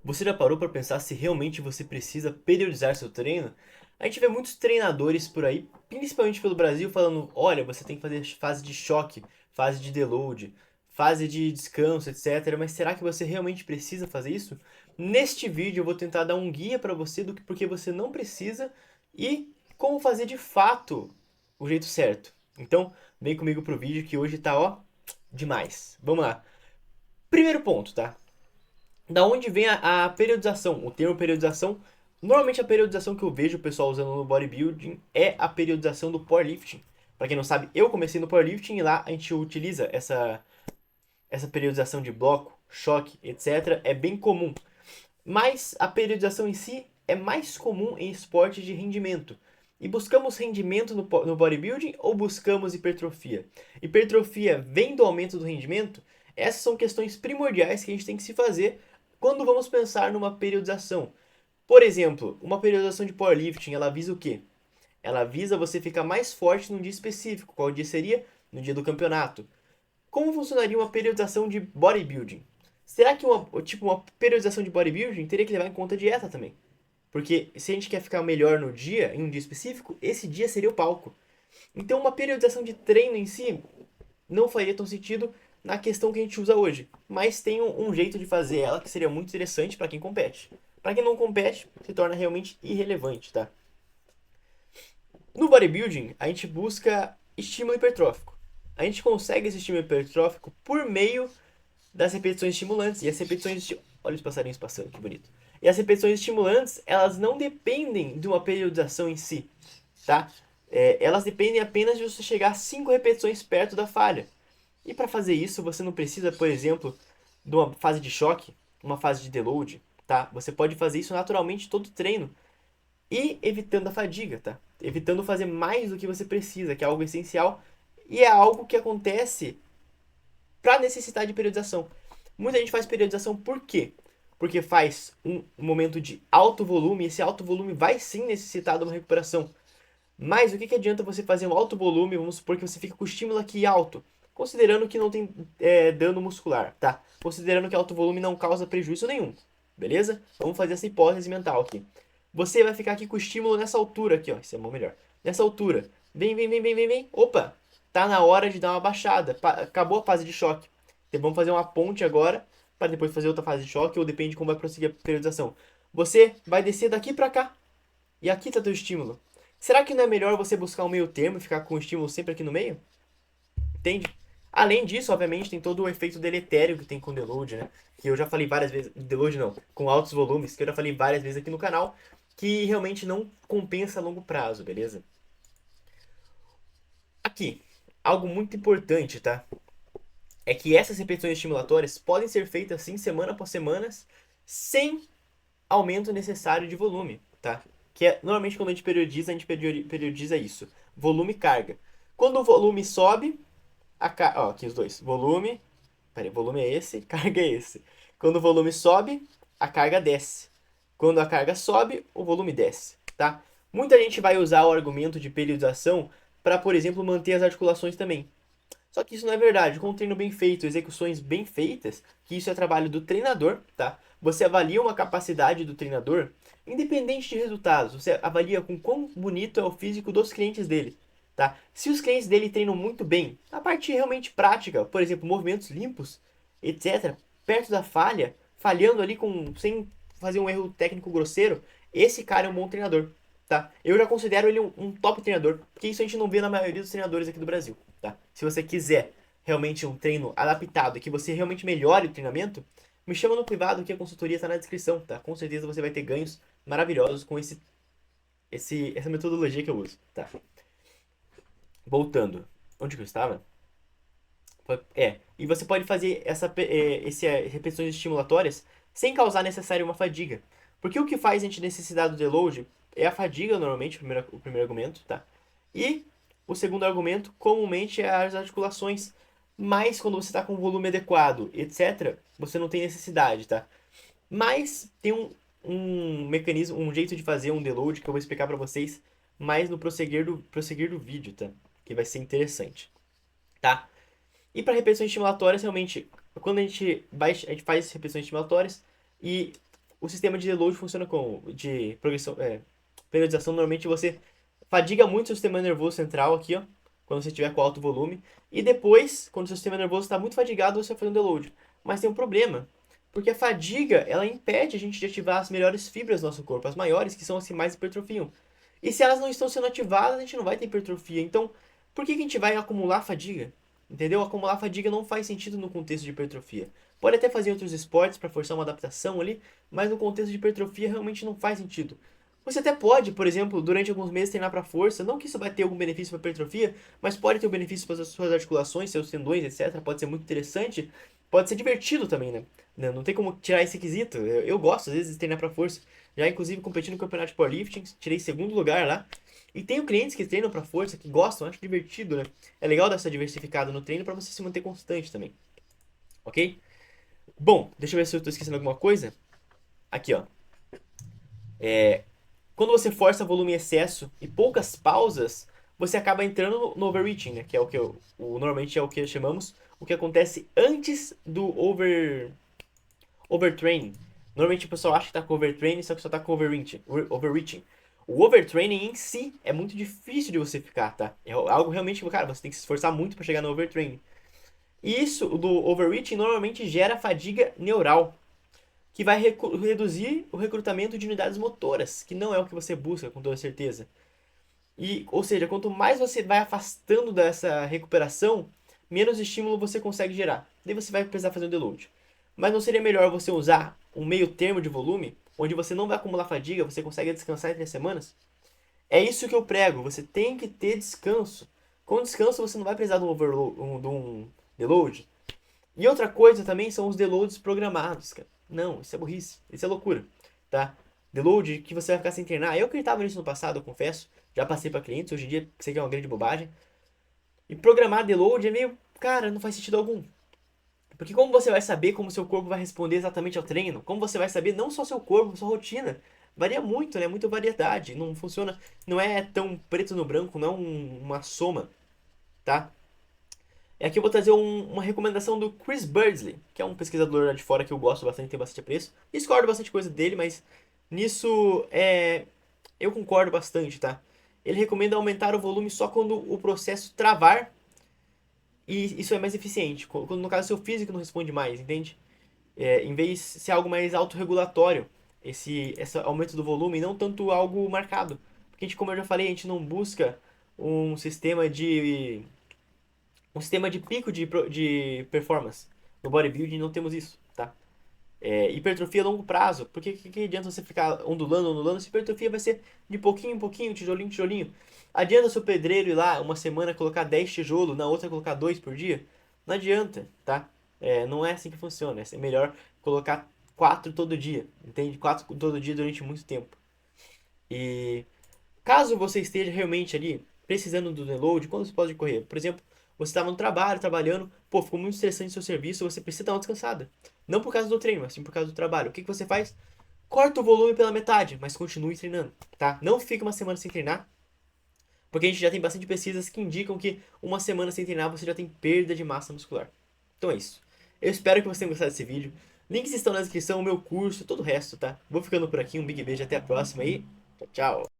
Você já parou para pensar se realmente você precisa periodizar seu treino? A gente vê muitos treinadores por aí, principalmente pelo Brasil, falando: olha, você tem que fazer fase de choque, fase de deload, fase de descanso, etc. Mas será que você realmente precisa fazer isso? Neste vídeo eu vou tentar dar um guia para você do que porque você não precisa e como fazer de fato o jeito certo. Então, vem comigo pro vídeo que hoje tá, ó, demais. Vamos lá. Primeiro ponto, tá? Da onde vem a periodização? O termo periodização, normalmente a periodização que eu vejo o pessoal usando no bodybuilding é a periodização do powerlifting. Para quem não sabe, eu comecei no powerlifting e lá a gente utiliza essa periodização de bloco, choque, etc. É bem comum. Mas a periodização em si é mais comum em esportes de rendimento. E buscamos rendimento no bodybuilding ou buscamos hipertrofia? Hipertrofia vem do aumento do rendimento? Essas são questões primordiais que a gente tem que se fazer quando vamos pensar numa periodização. Por exemplo, uma periodização de powerlifting, ela visa o quê? Ela visa você ficar mais forte num dia específico. Qual dia seria? No dia do campeonato. Como funcionaria uma periodização de bodybuilding? Será que uma periodização de bodybuilding teria que levar em conta a dieta também? Porque se a gente quer ficar melhor no dia, em um dia específico, esse dia seria o palco. Então uma periodização de treino em si não faria tão sentido na questão que a gente usa hoje. Mas tem um jeito de fazer ela que seria muito interessante para quem compete. Para quem não compete, se torna realmente irrelevante, tá? No bodybuilding, a gente busca estímulo hipertrófico. A gente consegue esse estímulo hipertrófico por meio das repetições estimulantes. E as repetições. Olha os passarinhos passando, que bonito. E as repetições estimulantes, elas não dependem de uma periodização em si, tá? Elas dependem apenas de você chegar a 5 repetições perto da falha. E para fazer isso, você não precisa, por exemplo, de uma fase de choque, uma fase de deload, tá? Você pode fazer isso naturalmente todo treino e evitando a fadiga, tá? Evitando fazer mais do que você precisa, que é algo essencial e é algo que acontece para necessitar de periodização. Muita gente faz periodização por quê? Porque faz um momento de alto volume e esse alto volume vai sim necessitar de uma recuperação. Mas o que, que adianta você fazer um alto volume, vamos supor que você fica com o estímulo aqui alto, considerando que não tem dano muscular, tá? Considerando que alto volume não causa prejuízo nenhum, beleza? Vamos fazer essa hipótese mental aqui. Você vai ficar aqui com o estímulo nessa altura aqui, ó, isso é muito melhor. Nessa altura, vem, vem, vem, vem, vem, vem, opa, tá na hora de dar uma baixada, acabou a fase de choque. Então vamos fazer uma ponte agora, para depois fazer outra fase de choque, ou depende de como vai prosseguir a periodização. Você vai descer daqui para cá, e aqui tá teu estímulo. Será que não é melhor você buscar um meio termo e ficar com o estímulo sempre aqui no meio? Entende? Além disso, obviamente, tem todo o efeito deletério que tem com o deload, né? Que eu já falei várias vezes. Deload não, com altos volumes, que eu já falei várias vezes aqui no canal, que realmente não compensa a longo prazo, beleza? Aqui, algo muito importante, tá? É que essas repetições estimulatórias podem ser feitas assim semana após semana, sem aumento necessário de volume, tá? Que é normalmente quando a gente periodiza isso. Volume e carga. Quando o volume sobe, ó, aqui os dois. Volume, peraí, volume é esse, carga é esse. Quando o volume sobe, a carga desce. Quando a carga sobe, o volume desce, tá? Muita gente vai usar o argumento de periodização para, por exemplo, manter as articulações também. Só que isso não é verdade. Com um treino bem feito, execuções bem feitas, que isso é trabalho do treinador, tá? Você avalia uma capacidade do treinador, independente de resultados. Você avalia com quão bonito é o físico dos clientes dele, tá? Se os clientes dele treinam muito bem, a parte realmente prática, por exemplo, movimentos limpos, etc., perto da falha, falhando ali sem fazer um erro técnico grosseiro, esse cara é um bom treinador, tá? Eu já considero ele um top treinador, porque isso a gente não vê na maioria dos treinadores aqui do Brasil, tá? Se você quiser realmente um treino adaptado e que você realmente melhore o treinamento, me chama no privado que a consultoria está na descrição, tá? Com certeza você vai ter ganhos maravilhosos com essa metodologia que eu uso, tá? Voltando, onde que eu estava? E você pode fazer repetições estimulatórias sem causar necessário uma fadiga. Porque o que faz a gente necessitar do deload é a fadiga, normalmente, o primeiro argumento, tá? E o segundo argumento, comumente, é as articulações. Mas quando você está com volume adequado, etc., você não tem necessidade, tá? Mas tem um mecanismo, um jeito de fazer um deload que eu vou explicar para vocês mais no prosseguir do vídeo, tá? Que vai ser interessante, tá? E para repetições estimulatórias, realmente, quando a gente faz repetições estimulatórias e o sistema de deload funciona de progressão, periodização. Normalmente você fadiga muito o seu sistema nervoso central aqui, ó, quando você estiver com alto volume. E depois, quando o seu sistema nervoso está muito fadigado, você vai fazer um deload. Mas tem um problema, porque a fadiga, ela impede a gente de ativar as melhores fibras do nosso corpo, as maiores, que são as que mais hipertrofiam. E se elas não estão sendo ativadas, a gente não vai ter hipertrofia. Então, por que a gente vai acumular fadiga? Entendeu? Acumular fadiga não faz sentido no contexto de hipertrofia. Pode até fazer outros esportes para forçar uma adaptação ali, mas no contexto de hipertrofia realmente não faz sentido. Você até pode, por exemplo, durante alguns meses treinar para força, não que isso vai ter algum benefício para hipertrofia, mas pode ter um benefício para as suas articulações, seus tendões, etc. Pode ser muito interessante, pode ser divertido também, né? Não tem como tirar esse quesito. Eu gosto, às vezes, de treinar para força. Já, inclusive, competi no campeonato de powerlifting, tirei segundo lugar lá. E tenho clientes que treinam para força, que gostam, acho divertido, né? É legal dar essa diversificada no treino para você se manter constante também. Ok? Bom, deixa eu ver se eu estou esquecendo alguma coisa. Aqui, ó. Quando você força volume em excesso e poucas pausas, você acaba entrando no overreaching, né? Que é normalmente é o que chamamos o que acontece antes do overtraining. Normalmente o pessoal acha que tá com overtraining, só que só tá com overreaching. O overtraining em si é muito difícil de você ficar, tá? É algo realmente, cara, você tem que se esforçar muito para chegar no overtraining. E isso do overreaching normalmente gera fadiga neural, que vai reduzir o recrutamento de unidades motoras, que não é o que você busca, com toda certeza. Ou seja, quanto mais você vai afastando dessa recuperação, menos estímulo você consegue gerar. Daí você vai precisar fazer um deload. Mas não seria melhor você usar um meio termo de volume, onde você não vai acumular fadiga, você consegue descansar entre as semanas? É isso que eu prego, você tem que ter descanso. Com descanso você não vai precisar de um deload. E outra coisa também são os deloads programados, cara. Não, isso é burrice, isso é loucura, tá? Deload que você vai ficar sem treinar. Eu acreditava nisso no passado, eu confesso. Já passei para clientes, hoje em dia sei que é uma grande bobagem. E programar deload é meio, cara, não faz sentido algum. Porque como você vai saber como seu corpo vai responder exatamente ao treino? Como você vai saber não só seu corpo, sua rotina? Varia muito, né? Muita variedade. Não funciona, não é tão preto no branco, não é uma soma, tá? E aqui eu vou trazer uma recomendação do Chris Birdsley, que é um pesquisador lá de fora que eu gosto bastante, tem bastante apreço. Discordo bastante coisa dele, mas nisso eu concordo bastante, tá? Ele recomenda aumentar o volume só quando o processo travar e isso é mais eficiente. Quando no caso seu físico não responde mais, entende? Em vez de ser algo mais autorregulatório, esse aumento do volume, e não tanto algo marcado. Porque a gente, como eu já falei, a gente não busca um sistema de pico de performance. No bodybuilding não temos isso, tá? Hipertrofia a longo prazo. Porque que adianta você ficar ondulando, ondulando? Se hipertrofia vai ser de pouquinho em pouquinho, tijolinho em tijolinho. Adianta o seu pedreiro ir lá uma semana colocar 10 tijolos, na outra colocar 2 por dia? Não adianta, tá? Não é assim que funciona. É melhor colocar 4 todo dia, entende? 4 todo dia durante muito tempo. E caso você esteja realmente ali precisando do download, quando você pode correr? Por exemplo, você estava no trabalho, trabalhando, pô, ficou muito estressante o seu serviço, você precisa dar uma descansada. Não por causa do treino, mas sim por causa do trabalho. O que você faz? Corta o volume pela metade, mas continue treinando, tá? Não fique uma semana sem treinar, porque a gente já tem bastante pesquisas que indicam que uma semana sem treinar você já tem perda de massa muscular. Então é isso. Eu espero que você tenha gostado desse vídeo. Links estão na descrição, o meu curso, todo o resto, tá? Vou ficando por aqui, um big beijo, até a próxima e tchau, tchau.